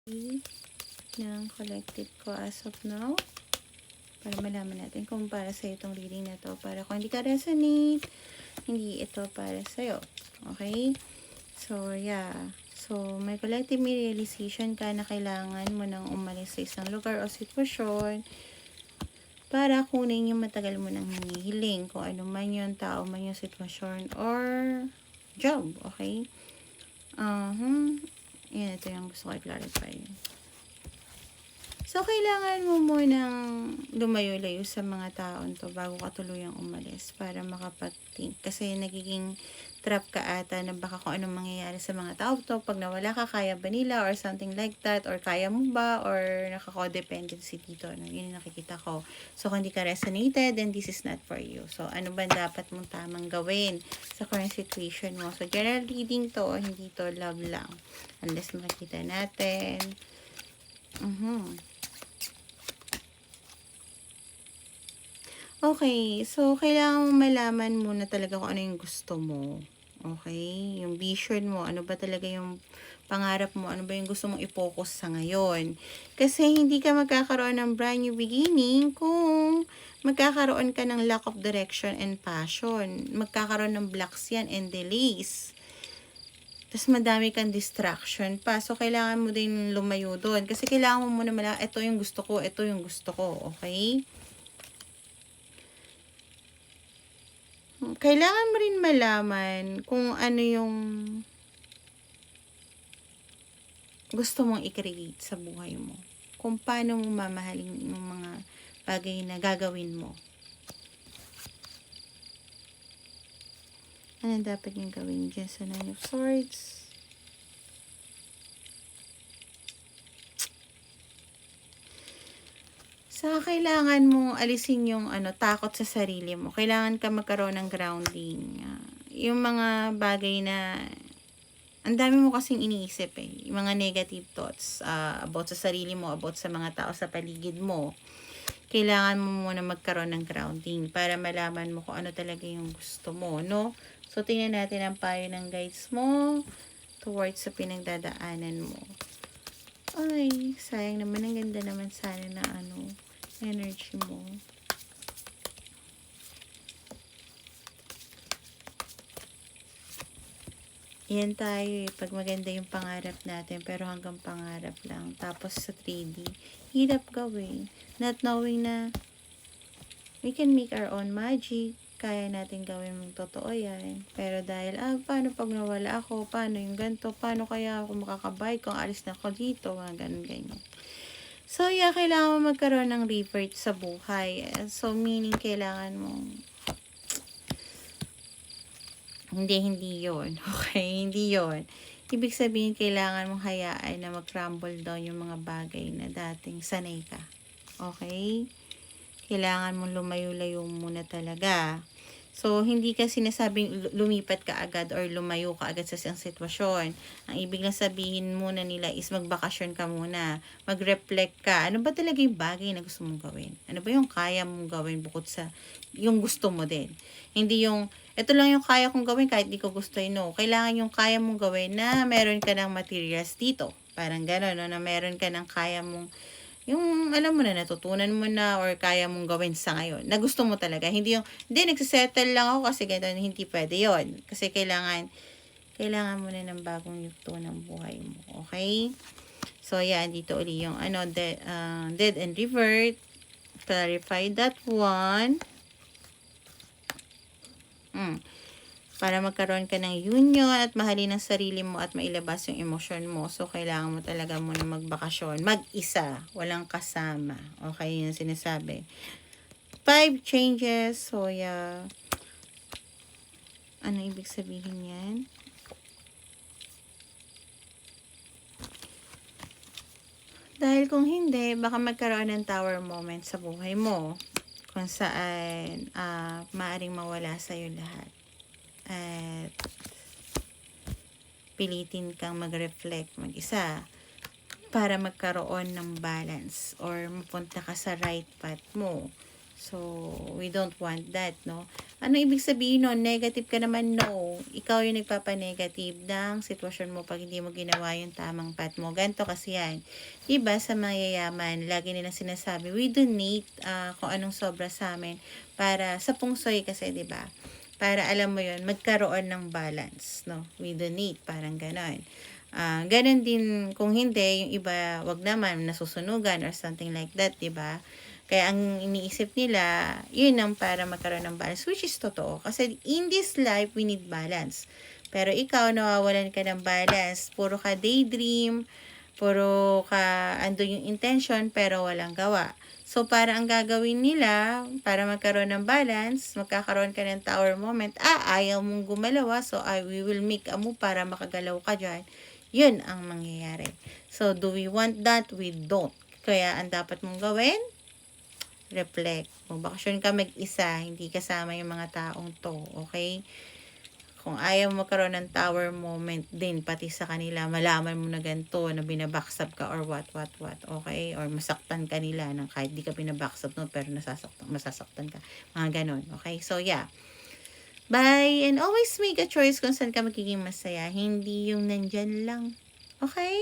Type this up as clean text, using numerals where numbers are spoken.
ng collective ko as of now. Para malaman natin kung para sa itong reading na to. Para kung hindi ka resonate, hindi ito para sa'yo. Okay? So, yeah. So, may collective realization ka na kailangan mo nang umalis sa isang lugar o sitwasyon para kunin yung matagal mo nang hinihiling. Kung ano man yung tao man yung sitwasyon or job. Okay? Yan, ito yung gusto ko i-clarify. So, kailangan mo munang lumayo-layo sa mga taon to bago ka tuluyang umalis para makapag-think. Kasi nagiging trap ka ata na baka kung anong mangyayari sa mga tao to. Pag nawala ka, kaya ba nila or something like that? Or kaya mo ba? Or nakaka-dependency dito. No? Yun yung nakikita ko. So, kung hindi ka resonated, then this is not for you. So, ano ba dapat mong tamang gawin sa current situation mo? So, general reading to, hindi to love lang. Unless makikita natin. Okay, so kailangan mo malaman muna talaga kung ano yung gusto mo. Okay? Yung vision mo, ano ba talaga yung pangarap mo, ano ba yung gusto mong i-focus sa ngayon. Kasi hindi ka magkakaroon ng brand new beginning kung magkakaroon ka ng lack of direction and passion. Magkakaroon ng blocks yan and delays. Tapos madami kang distraction pa. So, kailangan mo din lumayo doon. Kasi kailangan mo muna malaman, ito yung gusto ko, ito yung gusto ko. Okay? Kailangan mo rin malaman kung ano yung gusto mong i-create sa buhay mo. Kung paano mo mamahalin yung mga bagay na gagawin mo. Ano dapat yung gawin dyan sa 9 of Swords? Kailangan mong alisin yung takot sa sarili mo. Kailangan ka magkaroon ng grounding. Yung mga bagay na ang dami mo kasing iniisip yung mga negative thoughts about sa sarili mo, about sa mga tao sa paligid mo. Kailangan mo muna magkaroon ng grounding para malaman mo kung ano talaga yung gusto mo, no? So, tingnan natin ang payo ng guides mo towards sa pinagdadaanan mo. Ay, sayang naman. Ang ganda naman sana na energy mo. Yan tayo pag maganda yung pangarap natin, pero hanggang pangarap lang. Tapos sa 3D, hirap gawin. Not knowing na we can make our own magic. Kaya natin gawin mong totoo yan. Pero dahil, paano pag nawala ako? Paano yung ganito? Paano kaya ako makakabayad kung alis na ako dito? Ganun, ganyan. So, yeah, kailangan mo magkaroon ng revert sa buhay. So, meaning, kailangan mo hindi yon. Okay, hindi yon. Ibig sabihin, kailangan mong hayaan na mag-crumble down yung mga bagay na dating sanay ka. Okay? Kailangan mong lumayo-layo muna talaga. So, hindi ka sinasabing lumipat ka agad or lumayo ka agad sa isang sitwasyon. Ang ibig na sabihin muna nila is magbakasyon ka muna. Mag-reflect ka. Ano ba talaga yung bagay na gusto mong gawin? Ano ba yung kaya mong gawin bukod sa yung gusto mo din? Hindi yung, ito lang yung kaya kong gawin kahit di ko gusto no. Kailangan yung kaya mong gawin na meron ka ng materials dito. Parang gano'n, no? Na meron ka ng kaya mong yung alam mo na natutunan mo na or kaya mong gawin sa ngayon na gusto mo talaga, hindi yung hindi nagsisettle lang ako kasi ganito, hindi pwede yon kasi kailangan mo na ng bagong yugto ng buhay mo. Okay, so yan, dito uli yung dead and revert, clarify that one. Para magkaroon ka ng union at mahalin ang sarili mo at mailabas yung emosyon mo. So, kailangan mo talaga muna magbakasyon. Mag-isa. Walang kasama. Okay, yun ang sinasabi. 5 changes. So, yeah. Ano ibig sabihin yan? Dahil kung hindi, baka magkaroon ng tower moment sa buhay mo. Kung saan, maaring mawala sa'yo lahat. At pilitin kang mag-reflect mag-isa para magkaroon ng balance or mapunta ka sa right path mo. So, we don't want that, no? Ano ibig sabihin nun? Negative ka naman? No. Ikaw yung nagpapanegative ng sitwasyon mo pag hindi mo ginawa yung tamang path mo. Ganto kasi yan. Diba, sa mayayaman, lagi nilang sinasabi, we donate kung anong sobra sa amin para, sa pungsoy kasi, diba? Para alam mo yun, magkaroon ng balance, no? We donate, parang ganon. Ganon din, kung hindi, yung iba, wag naman, nasusunugan or something like that, diba? Kaya ang iniisip nila, yun ang para magkaroon ng balance, which is totoo. Kasi in this life, we need balance. Pero ikaw, nawawalan ka ng balance. Puro ka daydream, puro ka andun yung intention, pero walang gawa. So, para ang gagawin nila, para magkaroon ng balance, magkakaroon ka ng tower moment, ayaw mong gumalawa, so we will make a move para makagalaw ka dyan. Yun ang mangyayari. So, do we want that? We don't. Kaya, ang dapat mong gawin, reflect. Kung bakasyon ka mag-isa, hindi kasama yung mga taong to, okay? Kung ayaw mo magkaroon ng tower moment din, pati sa kanila, malaman mo na ganito, na binabackstab ka or what, okay? Or masaktan ka nila, ng kahit di ka binabackstab no, pero masasaktan ka. Mga ganon, okay? So, yeah. Bye! And always make a choice kung saan ka magiging masaya. Hindi yung nandyan lang. Okay?